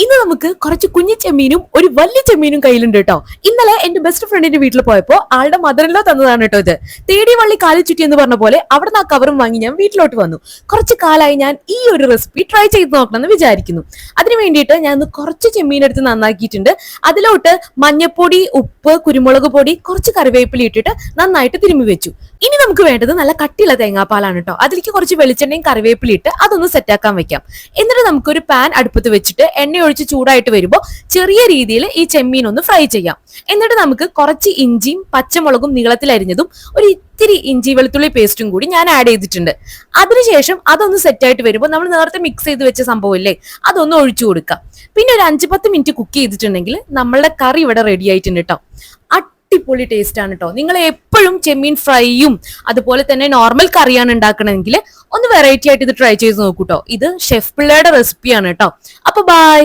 ഇന്ന് നമുക്ക് കുറച്ച് കുഞ്ഞു ചെമ്മീനും ഒരു വലിയ ചെമ്മീനും കയ്യിലുണ്ട് കേട്ടോ. ഇന്നലെ എന്റെ ബെസ്റ്റ് ഫ്രണ്ടിന്റെ വീട്ടിൽ പോയപ്പോ ആളുടെ മദറിലോ തന്നതാണ് കേട്ടോ ഇത്. തേടി വള്ളി കാലി ചുറ്റി എന്ന് പറഞ്ഞ പോലെ അവിടെ നിന്ന് ആ കവറും വാങ്ങി ഞാൻ വീട്ടിലോട്ട് വന്നു. കുറച്ച് കാലമായി ഞാൻ ഈ ഒരു റെസിപ്പി ട്രൈ ചെയ്ത് നോക്കണം എന്ന് വിചാരിക്കുന്നു. അതിന് വേണ്ടിയിട്ട് ഞാൻ ഇന്ന് കുറച്ച് ചെമ്മീൻ എടുത്ത് നന്നാക്കിയിട്ടുണ്ട്. അതിലോട്ട് മഞ്ഞപ്പൊടി, ഉപ്പ്, കുരുമുളക് പൊടി, കുറച്ച് കറിവേപ്പില ഇട്ടിട്ട് നന്നായിട്ട് തിരുമ്മി വെച്ചു. ഇനി നമുക്ക് വേണ്ടത് നല്ല കട്ടിയുള്ള തേങ്ങാപ്പാലാണ് കേട്ടോ. അതിലേക്ക് കുറച്ച് വെളിച്ചെണ്ണയും കറിവേപ്പില ഇട്ട് അതൊന്ന് സെറ്റാക്കാൻ വെക്കാം. എന്നിട്ട് നമുക്കൊരു പാൻ അടുപ്പത്ത് വെച്ചിട്ട് എണ്ണ ഒഴിച്ച് ചൂടായിട്ട് വരുമ്പോൾ ചെറിയ രീതിയിൽ ഈ ചെമ്മീൻ ഒന്ന് ഫ്രൈ ചെയ്യാം. എന്നിട്ട് നമുക്ക് കുറച്ച് ഇഞ്ചിയും പച്ചമുളകും നീളത്തിൽ അരിഞ്ഞതും ഒരു ഇത്തിരി ഇഞ്ചി വെളുത്തുള്ളി പേസ്റ്റും കൂടി ഞാൻ ആഡ് ചെയ്തിട്ടുണ്ട്. അതിനുശേഷം അതൊന്ന് സെറ്റായിട്ട് വരുമ്പോൾ നമ്മൾ നേരത്തെ മിക്സ് ചെയ്ത് വെച്ച സംഭവം ഇല്ലേ, അതൊന്ന് ഒഴിച്ചു കൊടുക്കാം. പിന്നെ ഒരു 5-10 മിനിറ്റ് കുക്ക് ചെയ്തിട്ടുണ്ടെങ്കിൽ നമ്മളുടെ കറി ഇവിടെ റെഡി ആയിട്ടുണ്ട് കേട്ടോ. അടിപൊളി ടേസ്റ്റ് ആണ് കേട്ടോ. നിങ്ങൾ എപ്പോഴും ചെമ്മീൻ ഫ്രൈയും അതുപോലെ തന്നെ നോർമൽ കറിയാണ് ഉണ്ടാക്കണമെങ്കിൽ ഒന്ന് വെറൈറ്റി ആയിട്ട് ഇത് ട്രൈ ചെയ്ത് നോക്കൂട്ടോ. ഇത് ഷെഫ് പിള്ളയുടെ റെസിപ്പിയാണ് കേട്ടോ. അപ്പൊ ബൈ.